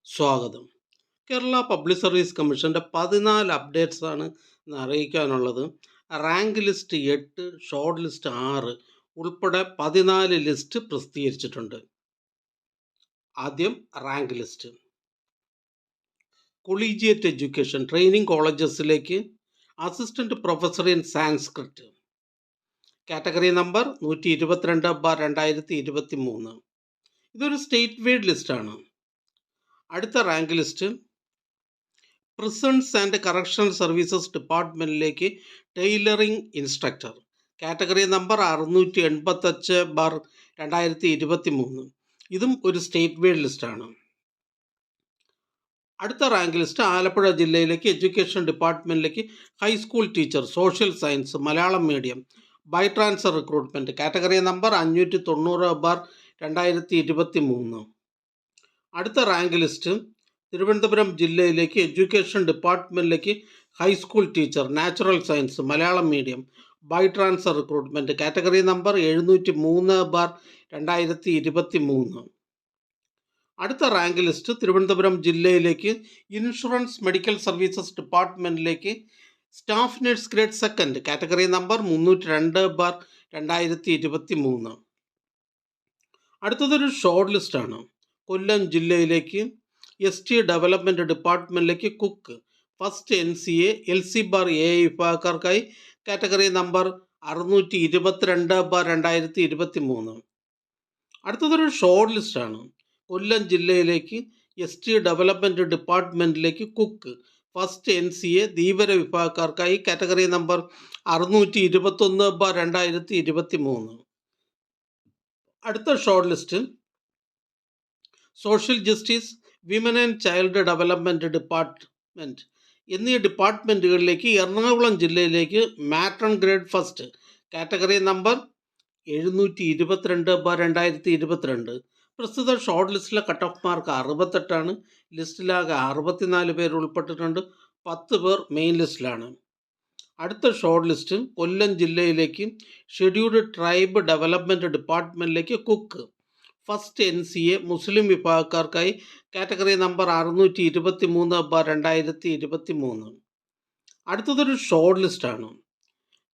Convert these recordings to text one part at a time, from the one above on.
സ്വാഗതം. Kerala public service കമ്മീഷൻ്റെ 14 updates ആണ് ഇന്ന് അറിയിക്കാനുള്ളത്. റാങ്ക് ലിസ്റ്റ് 8, ഷോർട്ട് ലിസ്റ്റ് 6 ഉൾപ്പെടെ 14 ലിസ്റ്റ് പ്രസിദ്ധീകരിച്ചിട്ടുണ്ട്. ആദ്യം rank list. Collegiate education training കോളേജസിലേക്ക് assistant professor in Sanskrit, category number 122/2023. ഇതൊരു സ്റ്റേറ്റ് വൈഡ് ലിസ്റ്റാണ്. അടുത്ത rank list prisons and correctional services ഡിപ്പാർട്ട്മെൻറ്റിലേക്ക് ടൈലറിംഗ് ഇൻസ്ട്രക്ടർ, കാറ്റഗറി നമ്പർ 685/2023. ഇതും ഒരു സ്റ്റേറ്റ് വൈഡ് ലിസ്റ്റാണ്. അടുത്ത റാങ്ക് ലിസ്റ്റ് ആലപ്പുഴ ജില്ലയിലേക്ക് എഡ്യൂക്കേഷൻ ഡിപ്പാർട്ട്മെൻറ്റിലേക്ക് high school teacher social science Malayalam medium by transfer recruitment, category number 590/2023. അടുത്ത റാങ്ക് ലിസ്റ്റ് തിരുവനന്തപുരം ജില്ലയിലേക്ക് എഡ്യൂക്കേഷൻ ഡിപ്പാർട്ട്മെൻറ്റിലേക്ക് high school teacher natural science Malayalam medium by transfer recruitment, category number 703/2023. അടുത്ത റാങ്ക് ലിസ്റ്റ് തിരുവനന്തപുരം ജില്ലയിലേക്ക് ഇൻഷുറൻസ് മെഡിക്കൽ സർവീസസ് ഡിപ്പാർട്ട്മെൻറ്റിലേക്ക് staff nurse grade second, category number 302/2023. അടുത്തതൊരു short ലിസ്റ്റാണ്. കൊല്ലം ജില്ലയിലേക്ക് ST development ഡിപ്പാർട്ട്മെൻറ്റിലേക്ക് കുക്ക് ഫസ്റ്റ് NCA LC ബാർ AI വിഭാഗക്കാർക്കായി കാറ്റഗറി നമ്പർ 622/2023. അടുത്തതൊരു ഷോർട്ട് ലിസ്റ്റാണ്. കൊല്ലം ജില്ലയിലേക്ക് ST ഡെവലപ്മെൻറ്റ് ഡിപ്പാർട്ട്മെൻറ്റിലേക്ക് കുക്ക് ഫസ്റ്റ് NCA ധീവര വിഭാഗക്കാർക്കായി കാറ്റഗറി നമ്പർ 621/2023. അടുത്ത short list social justice, women and child development department എന്നീ ഡിപ്പാർട്ട്മെൻറ്റുകളിലേക്ക് എറണാകുളം ജില്ലയിലേക്ക് matron grade first, category number 722/2022. പ്രസ്തുത ഷോർട്ട് ലിസ്റ്റിലെ കട്ട് ഓഫ് മാർക്ക് 68. ലിസ്റ്റിലാകെ 64 പേർ ഉൾപ്പെട്ടിട്ടുണ്ട്. 10 പേർ മെയിൻ ലിസ്റ്റിലാണ്. അടുത്ത ഷോർട്ട് ലിസ്റ്റ് കൊല്ലം ജില്ലയിലേക്ക് ഷെഡ്യൂൾഡ് ട്രൈബ് ഡെവലപ്മെൻറ്റ് ഡിപ്പാർട്ട്മെൻറ്റിലേക്ക് കുക്ക് ഫസ്റ്റ് NCA മുസ്ലിം വിഭാഗക്കാർക്കായി കാറ്റഗറി നമ്പർ 623/2023. അടുത്തതൊരു ഷോർട്ട് ലിസ്റ്റാണ്.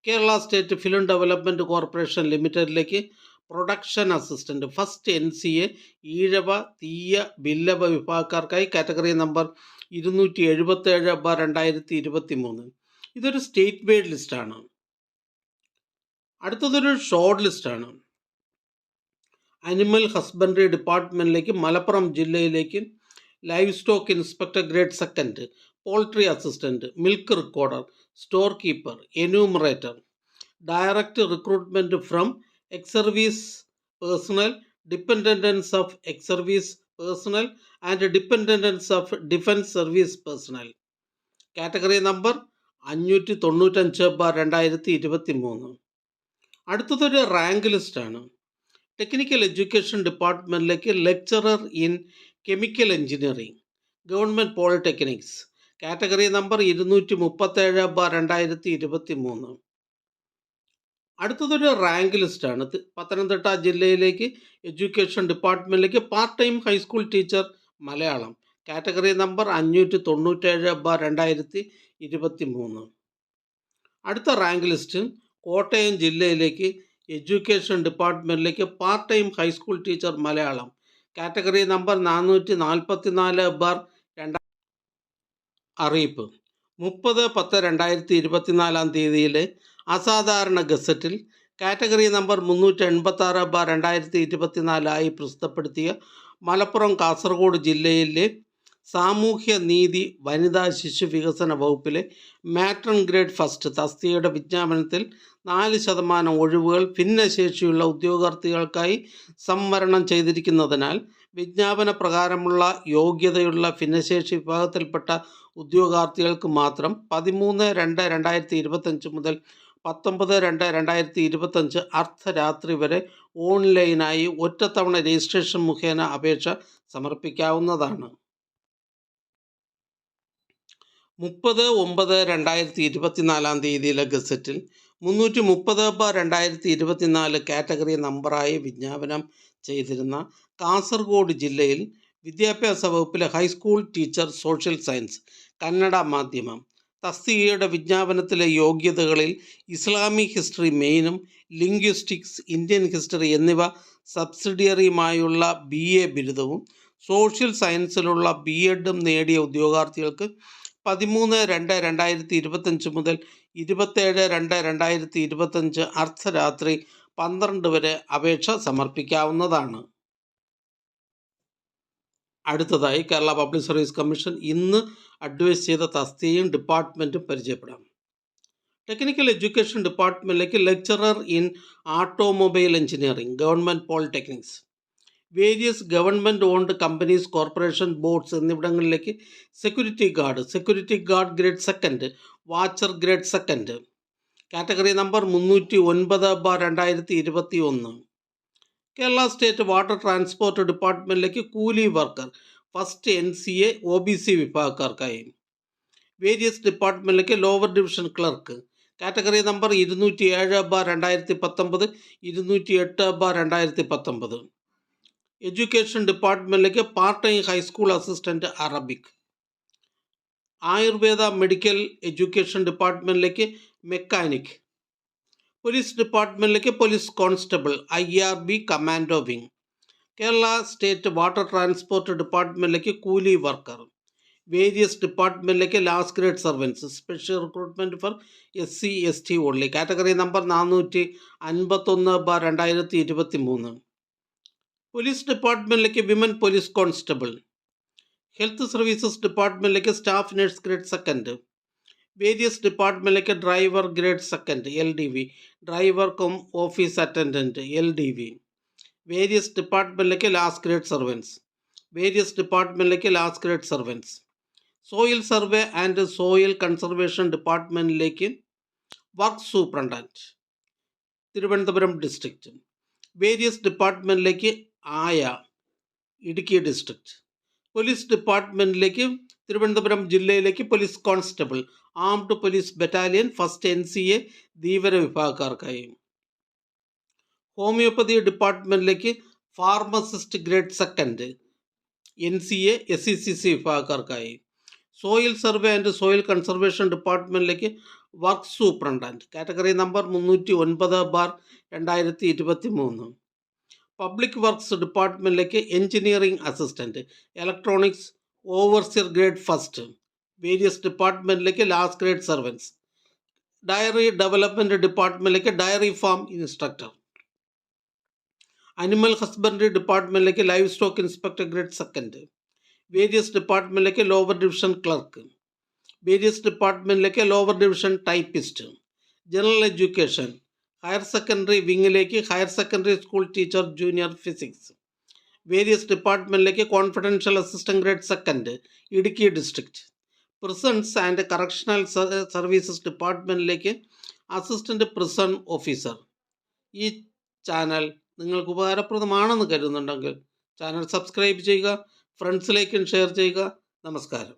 Kerala state film development corporation ലിമിറ്റഡിലേക്ക് production assistant first NCA Ezhava Thiyya Billava വിഭാഗക്കാർക്കായി category number 277/2023. ഇതൊരു സ്റ്റേറ്റ് വൈഡ് ലിസ്റ്റാണ്. അടുത്തതൊരു ഷോർട്ട് ലിസ്റ്റാണ്. അനിമൽ ഹസ്ബൻഡറി ഡിപ്പാർട്ട്മെൻറ്റിലേക്ക് മലപ്പുറം ജില്ലയിലേക്ക് live stock inspector grade second, poultry assistant, milk recorder, store keeper, enumerator, direct recruitment from ex service personnel, dependents of ex service personnel and dependents of defence service personnel, category number 595/2023. അടുത്തതൊരു rank ലിസ്റ്റാണ്. Technical education ഡിപ്പാർട്ട്മെൻറ്റിലേക്ക് lecturer in chemical engineering government polytechnics, category number 237/2023. അടുത്തതൊരു rank ലിസ്റ്റാണ്. പത്തനംതിട്ട ജില്ലയിലേക്ക് education ഡിപ്പാർട്ട്മെൻറ്റിലേക്ക് part time high school teacher Malayalam, category number 597/2023. അടുത്ത rank list Kottayam ജില്ലയിലേക്ക് education ഡിപ്പാർട്ട്മെൻറ്റിലേക്ക് part time high school teacher Malayalam, category number 444/2000. അറിയിപ്പ് 30/10/2024 അസാധാരണ ഗസറ്റിൽ കാറ്റഗറി നമ്പർ 386/2024 പ്രസിദ്ധപ്പെടുത്തിയ മലപ്പുറം കാസർഗോഡ് ജില്ലയിലെ സാമൂഹ്യ നീതി വനിതാ ശിശു വികസന വകുപ്പിലെ മാട്രൺ ഗ്രേഡ് ഫസ്റ്റ് തസ്തികയുടെ വിജ്ഞാപനത്തിൽ 4% ഒഴിവുകൾ ഭിന്നശേഷിയുള്ള ഉദ്യോഗാർത്ഥികൾക്കായി സംവരണം ചെയ്തിരിക്കുന്നതിനാൽ വിജ്ഞാപന പ്രകാരമുള്ള യോഗ്യതയുള്ള ഭിന്നശേഷി വിഭാഗത്തിൽപ്പെട്ട ഉദ്യോഗാർത്ഥികൾക്ക് മാത്രം 13/2/2025 മുതൽ 19/2/2025 അർദ്ധരാത്രി വരെ ഓൺലൈനായി ഒറ്റത്തവണ രജിസ്ട്രേഷൻ മുഖേന അപേക്ഷ സമർപ്പിക്കാവുന്നതാണ്. 30/9/2024 ഗസറ്റിൽ 330/2024 കാറ്റഗറി നമ്പറായി വിജ്ഞാപനം ചെയ്തിരുന്ന കാസർഗോഡ് ജില്ലയിൽ വിദ്യാഭ്യാസ വകുപ്പിലെ high school teacher social science Kannada മാധ്യമം. തസ്തികയുടെ വിജ്ഞാപനത്തിലെ യോഗ്യതകളിൽ ഇസ്ലാമിക് ഹിസ്റ്ററി മെയിനും ലിംഗ്വിസ്റ്റിക്സ്, ഇന്ത്യൻ ഹിസ്റ്ററി എന്നിവ സബ്സിഡിയറിയുമായുള്ള BA ബിരുദവും സോഷ്യൽ സയൻസിലുള്ള B.Edും നേടിയ ഉദ്യോഗാർത്ഥികൾക്ക് 13/2/2025 മുതൽ 27/2/2025 അർദ്ധരാത്രി 12 വരെ അപേക്ഷ സമർപ്പിക്കാവുന്നതാണ്. അടുത്തതായി കേരള പബ്ലിക് സർവീസ് കമ്മീഷൻ ഇന്ന് അഡ്വൈസ് ചെയ്ത തസ്തികയും ഡിപ്പാർട്ട്മെൻറ്റും പരിചയപ്പെടാം. ടെക്നിക്കൽ എഡ്യൂക്കേഷൻ ഡിപ്പാർട്ട്മെൻറ്റിലേക്ക് lecturer in automobile engineering, government polytechnics. Various government owned companies, corporation, boards എന്നിവിടങ്ങളിലേക്ക് security guard grade second, watcher grade second. Category number 309/2021. Kerala state water transport ഡിപ്പാർട്ട്മെൻറ്റിലേക്ക് കൂലി വർക്കർ, ഫസ്റ്റ് NCA OBC വിഭാഗക്കാർക്കായി. Various ഡിപ്പാർട്ട്മെൻറ്റിലേക്ക് lower division clerk, category number 207/2019, 208/2019. Education ഡിപ്പാർട്ട്മെൻറ്റിലേക്ക് part time high school assistant Arabic. Ayurveda medical education ഡിപ്പാർട്ട്മെൻറ്റിലേക്ക് mechanic. Police ഡിപ്പാർട്ട്മെൻറ്റിലേക്ക് police constable, IRB commando wing. Kerala state water transport ഡിപ്പാർട്ട്മെൻറ്റിലേക്ക് കൂലി worker. Various ഡിപ്പാർട്ട്മെൻറ്റിലേക്ക് last grade servants, special recruitment for SC ST only, category number 451/2023. Police ഡിപ്പാർട്ട്മെൻറ്റിലേക്ക് women police constable. Health services ഡിപ്പാർട്ട്മെൻറ്റിലേക്ക് staff nurse grade second. Various ഡിപ്പാർട്ട്മെൻറ്റിലേക്ക് driver grade second, LDV, driver cum office attendant, LDV. Various ഡിപ്പാർട്ട്മെൻറ്റിലേക്ക് last grade servants. Various ഡിപ്പാർട്ട്മെൻറ്റിലേക്ക് last grade servants. Soil survey and soil conservation ഡിപ്പാർട്ട്മെൻറ്റിലേക്ക് work superintendent, Thiruvananthapuram district. Various ഡിപ്പാർട്ട്മെൻറ്റിലേക്ക് ആയ, Idukki district. Police ഡിപ്പാർട്ട്മെൻറ്റിലേക്ക് തിരുവനന്തപുരം ജില്ലയിലേക്ക് police constable, armed police battalion, first NCA Dheevara വിഭാഗക്കാർക്കായി. Homoeopathy ഡിപ്പാർട്ട്മെൻറ്റിലേക്ക് pharmacist grade second, NCA SECC വിഭാഗക്കാർക്കായി. Soil survey and soil conservation ഡിപ്പാർട്ട്മെൻറ്റിലേക്ക് work superintendent, category number 309/2023. Public works ഡിപ്പാർട്ട്മെൻറ്റിലേക്ക് engineering assistant, electronics overseer grade first. Various ഡിപ്പാർട്ട്മെൻറ്റിലേക്ക് last grade servants. Dairy development ഡിപ്പാർട്ട്മെൻറ്റിലേക്ക് dairy farm instructor. Animal husbandry ഡിപ്പാർട്ട്മെൻറ്റിലേക്ക് live stock inspector grade second. Various ഡിപ്പാർട്ട്മെൻറ്റിലേക്ക് lower division clerk. Various ഡിപ്പാർട്ട്മെൻറ്റിലേക്ക് lower division typist. General education higher secondary വിങ്ങിലേക്ക് higher secondary school teacher junior physics. Various ഡിപ്പാർട്ട്മെൻറ്റിലേക്ക് confidential assistant grade second, Idukki district. Prisons and correctional services ഡിപ്പാർട്ട്മെൻറ്റിലേക്ക് assistant prison officer. ഈ channel നിങ്ങൾക്ക് ഉപകാരപ്രദമാണെന്ന് കരുതുന്നുണ്ടെങ്കിൽ channel subscribe ചെയ്യുക, ഫ്രണ്ട്സിലേക്കും share ചെയ്യുക. നമസ്കാരം.